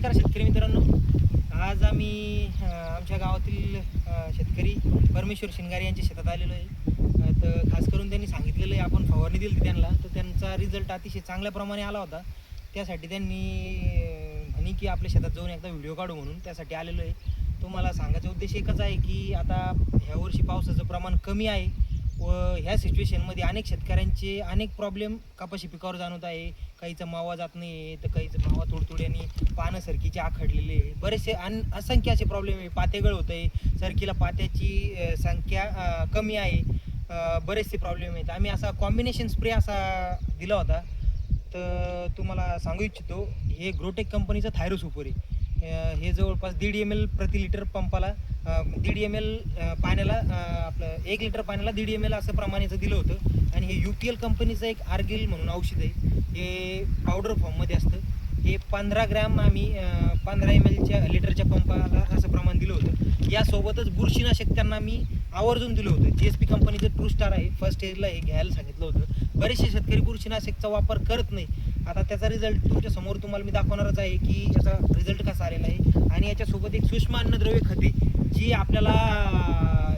नमस्कार शेतकरी मित्रांनो. आज आम्ही आमच्या गावातील शेतकरी परमेश्वर शिंगारे यांच्या शेतात आलेलो आहे. तर खास करून त्यांनी सांगितलेलं आहे, आपण फवारणी दिली त्यांना, तर त्यांचा रिझल्ट अतिशय चांगल्या प्रमाणे आला होता. त्यासाठी त्यांनी म्हणे की आपल्या शेतात जाऊन एकदा व्हिडिओ काढू, म्हणून त्यासाठी आलेलो आहे. तुम्हाला सांगायचा उद्देश एकच आहे की आता ह्या वर्षी पावसाचं प्रमाण कमी आहे व ह्या सिच्युएशनमध्ये अनेक शेतकऱ्यांचे अनेक प्रॉब्लेम कपाशी पिकावर जाणवत आहे. काहीचा मावा जात नाही आहे, तर काहीचं मावा तुडतुड्याने पानं सरकीचे आखडलेले आहे. बरेचसे असंख्य असे प्रॉब्लेम आहे. पातेगळ होत आहे, सरकीला पात्याची संख्या कमी आहे. बरेचसे प्रॉब्लेम आहेत. आम्ही असा कॉम्बिनेशन स्प्रे असा दिला होता. तर तुम्हाला सांगू इच्छितो, हे ग्रोटेक कंपनीचं थायरो सुपर आहे. हे जवळपास 1.5 ml प्रति लिटर पंपाला 1.5 ml पाण्याला आपलं 1 लिटर पाण्याला 1.5 ml असं प्रमाणाचं दिलं होतं. आणि हे UPL कंपनीचं एक आर्गिल म्हणून औषध आहे. हे पावडर फॉर्ममध्ये असतं. हे 15 ग्रॅम आम्ही 15 ml लिटरच्या पंपाला असं प्रमाण दिलं होतं. यासोबतच बुरशीनाशक त्यांना मी आवर्जून दिलं होतं. GSP कंपनीचं ट्रू स्टार आहे. फर्स्ट स्टेजला हे घ्यायला सांगितलं होतं. बरेचसे शेतकरी बुरशीनाशकचा वापर करत नाही. आता त्याचा रिझल्ट तुमच्या समोर तुम्हाला मी दाखवणारच आहे की याचा रिझल्ट कसा आलेला आहे. आणि याच्यासोबत एक सूक्ष्म अन्नद्रव्य खते, जी आपल्याला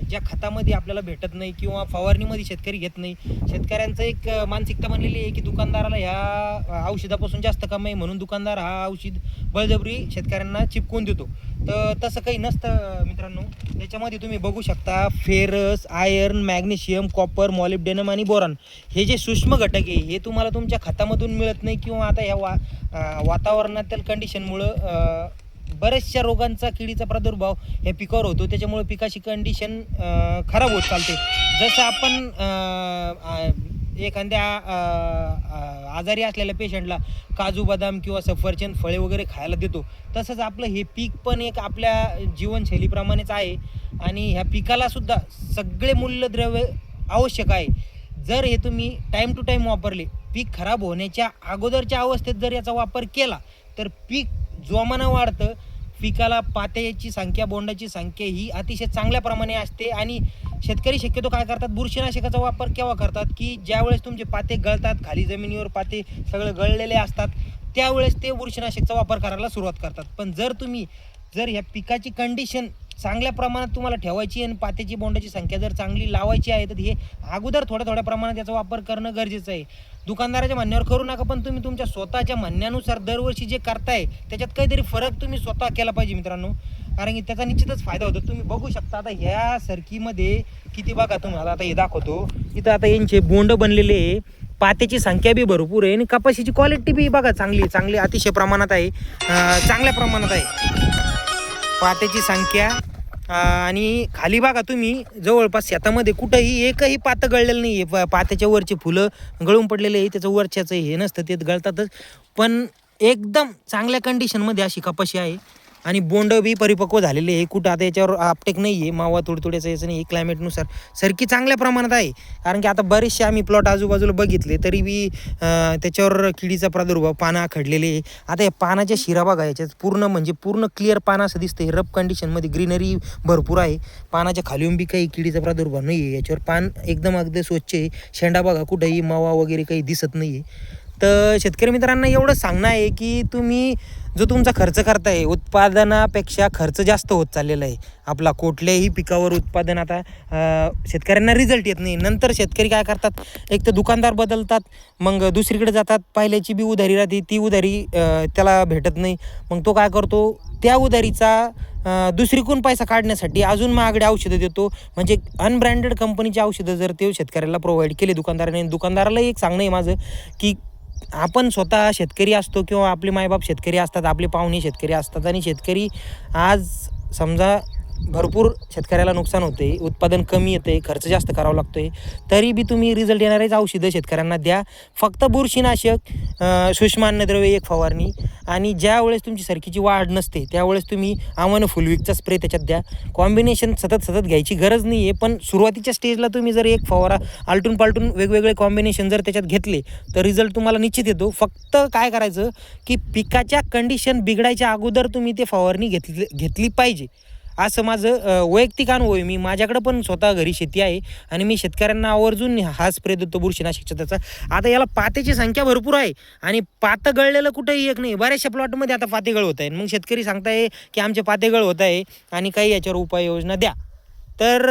ज्या खतामध्ये आपल्याला भेटत नाही किंवा फवारणीमध्ये शेतकरी घेत नाही. शेतकऱ्यांचं एक मानसिकता बनलेली आहे की दुकानदाराला ह्या औषधापासून जास्त कमाई म्हणून दुकानदार हा औषध बळजबरी शेतकऱ्यांना चिपकून देतो. तर तसं काही नसतं मित्रांनो. त्याच्यामध्ये तुम्ही बघू शकता, ferrous, iron, magnesium, copper, molybdenum आणि बोरॉन हे जे सूक्ष्म घटक आहे, हे तुम्हाला तुमच्या खतामधून मिळत नाही. किंवा आता ह्या वातावरणातील कंडिशनमुळं बऱ्याचशा रोगांचा, किडीचा प्रादुर्भाव या पिकावर होतो. त्याच्यामुळे पिकाची कंडिशन खराब होत चालते. जसं आपण एखाद्या आजारी असलेल्या पेशंटला काजू बदाम किंवा सफरचंद फळे वगैरे खायला देतो, तसंच आपलं हे पीक पण एक आपल्या जीवनशैलीप्रमाणेच आहे. आणि ह्या पिकाला सुद्धा सगळे मूल्यद्रव्य आवश्यक आहे. जर हे तुम्ही टाईम टू टाईम वापरले, पीक खराब होण्याच्या अगोदरच्या अवस्थेत जर याचा वापर केला, तर पीक जोमानं वाढतं. पिकाला पात्याची संख्या, बोंडाची संख्या ही अतिशय चांगल्या प्रमाणे असते. आणि शेतकरी शक्यतो काय करतात, बुरशीनाशकाचा वापर केव्हा करतात की ज्यावेळेस तुमचे पाते गळतात, खाली जमिनीवर पाते सगळे गळलेले असतात, त्यावेळेस ते बुरशीनाशकाचा वापर करायला सुरुवात करतात. पण जर ह्या पिकाची कंडिशन चांगल्या प्रमाणात तुम्हाला ठेवायची आणि पात्याची, बोंडाची संख्या जर चांगली लावायची आहे, तर हे अगोदर थोड्या प्रमाणात याचा वापर करणं गरजेचं आहे. दुकानदाराच्या म्हणण्यावर करू नका, पण तुम्ही तुमच्या स्वतःच्या म्हणण्यानुसार दरवर्षी जे करताय त्याच्यात काहीतरी फरक तुम्ही स्वतः केला पाहिजे मित्रांनो. कारण की त्याचा निश्चितच फायदा होतो. तुम्ही बघू शकता, आता ह्या सरकीमध्ये किती बघा तुम्हाला, आता हे दाखवतो. इथं आता यांचे बोंड बनलेले आहे, पात्याची संख्या बी भरपूर आहे आणि कपाशीची क्वालिटी बी बघा चांगली अतिशय प्रमाणात आहे, चांगल्या प्रमाणात आहे पात्याची संख्या. आणि खाली बघा तुम्ही, जवळपास शेतामध्ये कुठंही एकही पातं गळलेलं नाही आहे. पात्याच्या वरचे फुलं गळून पडलेले आहे. त्याचं वरच्याचं हे नसतं, ते गळतातच. पण एकदम चांगल्या कंडिशनमध्ये अशी कपाशी आहे. आणि बोंड बी परिपक्व झालेले आहे. कुठं आता याच्यावर आपटेक नाही आहे, मावा तुडतुड्याचं याचं नाही. क्लायमेटनुसार सरकी चांगल्या प्रमाणात आहे. कारण की आता बरेचसे आम्ही प्लॉट आजूबाजूला बघितले, तरी बी त्याच्यावर किडीचा प्रादुर्भाव, पानं आखडलेले आहे. आता या पानाच्या शिरा बघा, याच्यात पूर्ण क्लिअर पानं असं दिसतं. हे रफ कंडिशनमध्ये ग्रीनरी भरपूर आहे. पानाच्या खालीहून बी काही किडीचा प्रादुर्भाव नाही आहे. याच्यावर पान एकदम अगदी स्वच्छ आहे. शेंडा बघा, कुठंही मावा वगैरे काही दिसत नाही आहे. तर शेतकरी मित्रांना एवढं सांगणं आहे की तुम्ही जो तुमचा खर्च करताय, उत्पादनापेक्षा खर्च जास्त होत चाललेला आहे आपला. कुठल्याही पिकावर उत्पादन आता शेतकऱ्यांना रिझल्ट येत नाही. नंतर शेतकरी काय करतात, एक तर दुकानदार बदलतात, मग दुसरीकडे जातात. पहिल्याची बी उधारी राहते, ती उधारी त्याला भेटत नाही. मग तो काय करतो, त्या उधारीचा दुसरीकडून पैसा काढण्यासाठी अजून महागडे औषधं देतो. म्हणजे अनब्रँडेड कंपनीची औषधं जर ते शेतकऱ्याला प्रोव्हाइड केले दुकानदाराने. दुकानदाराला एक सांगणं आहे माझं की आपण स्वतः शेतकरी असतो किंवा आपले मायबाप शेतकरी असतात, आपले पाहुणे शेतकरी असतात. आणि शेतकरी आज समजा भरपूर शेतकऱ्याला नुकसान होते, उत्पादन कमी येते, खर्च जास्त करावा लागतो आहे, तरी बी तुम्ही रिझल्ट येणारेच औषधं शेतकऱ्यांना द्या. फक्त बुरशीनाशक, सूक्ष्म अन्नद्रव्य एक फवारणी, आणि ज्या वेळेस तुमची सरकीची वाढ नसते त्यावेळेस तुम्ही आव्हानं फुलविकचा स्प्रे त्याच्यात द्या. कॉम्बिनेशन सतत घ्यायची गरज नाही आहे. पण सुरुवातीच्या स्टेजला तुम्ही जर एक फवारा आलटून पालटून वेगवेगळे कॉम्बिनेशन जर त्याच्यात घेतले, तर रिझल्ट तुम्हाला निश्चित येतो. फक्त काय करायचं की पिकाच्या कंडिशन बिघडायच्या अगोदर तुम्ही ते फवारणी घेतली पाहिजे. असं माझं वैयक्तिक अनुभव आहे. मी माझ्याकडं पण स्वतः घरी शेती आहे आणि मी शेतकऱ्यांना आवर्जून हा स्प्रे देतो बुरशीनाशकचा त्याचा. आता याला पात्याची संख्या भरपूर आहे आणि पातं गळलेलं कुठेही एक नाही. बऱ्याचशा प्लॉटमध्ये आता पातेगळ होत आहे. मग शेतकरी सांगताय की आमचे पातेगळ होत आहे आणि काही याच्यावर उपाययोजना द्या. तर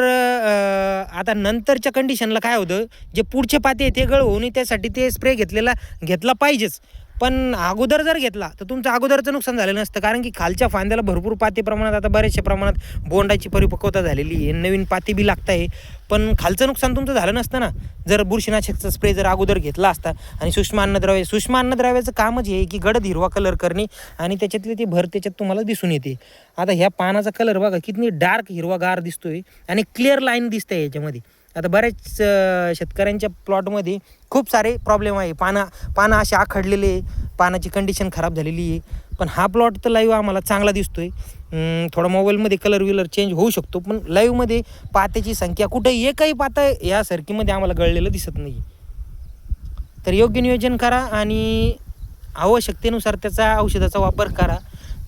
आता नंतरच्या कंडिशनला काय होतं, जे पुढचे पाते ते गळ होऊ नये त्यासाठी ते स्प्रे घेतला पाहिजेच. पण अगोदर जर घेतला तर तुमचं अगोदरचं नुकसान झालं नसतं, कारण की खालच्या फांद्याला भरपूर पाते प्रमाणात आता बऱ्याचशा प्रमाणात बोंडाची परिपक्वता झालेली आहे, नवीन पाते बी लागत आहे. पण खालचं नुकसान तुमचं झालं नसतं ना जर बुरशीनाशकचा स्प्रे जर अगोदर घेतला असता. आणि सूक्ष्म अन्नद्रव्याचं कामच हे की गडद हिरवा कलर करणे आणि त्याच्यातली ती भर त्याच्यात तुम्हाला दिसून येते. आता ह्या पानाचा कलर बघा किती डार्क हिरवागार दिसतोय आणि क्लिअर लाईन दिसते याच्यामध्ये. आता बऱ्याच शेतकऱ्यांच्या प्लॉटमध्ये खूप सारे प्रॉब्लेम आहे, पानं असे आखडलेले, पानाची कंडिशन खराब झालेली आहे. पण हा प्लॉट तर लाईव्ह आम्हाला चांगला दिसतोय. थोडा मोबाईलमध्ये कलर चेंज होऊ शकतो, पण लाईव्हमध्ये पात्याची संख्या कुठं एकही पातं या सर्कीमध्ये आम्हाला गळलेलं दिसत नाही. तर योग्य नियोजन करा आणि आवश्यकतेनुसार त्याचा औषधाचा वापर करा.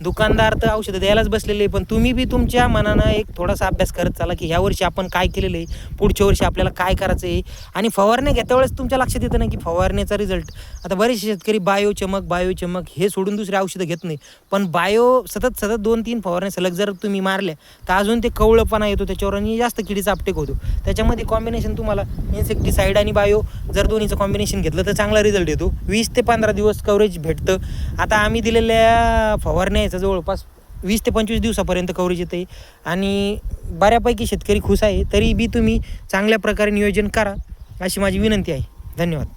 दुकानदार तर औषधं द्यायलाच बसलेले, पण तुम्ही बी तुमच्या मनानं एक थोडासा अभ्यास करत चाला की ह्या वर्षी आपण काय केलेलं आहे, पुढच्या वर्षी आपल्याला काय करायचं आहे. आणि फवारण्या घेत्या वेळेस तुमच्या लक्षात येतं ना की फवारण्याचा रिझल्ट. आता बरेचसे शेतकरी बायो चमक हे सोडून दुसरे औषधं घेत नाही, पण बायो सतत 2-3 फवारण्या सलग जर तुम्ही मारल्या तर अजून ते कवळपणा येतो त्याच्यावर आणि जास्त किडीचा अपटेक होतो. त्याच्यामध्ये कॉम्बिनेशन तुम्हाला इन्सेक्टिसाईड आणि बायो जर दोन्हीचं कॉम्बिनेशन घेतलं तर चांगला रिझल्ट येतो. 20 ते 15 दिवस कव्हरेज भेटतं. आता आम्ही दिलेल्या फवारण्या याचा जवळपास 20 ते 25 दिवसापर्यंत कव्हरेज येते आणि बऱ्यापैकी शेतकरी खुश आहे. तरी बी तुम्ही चांगल्या प्रकारे नियोजन करा अशी माझी विनंती आहे. धन्यवाद.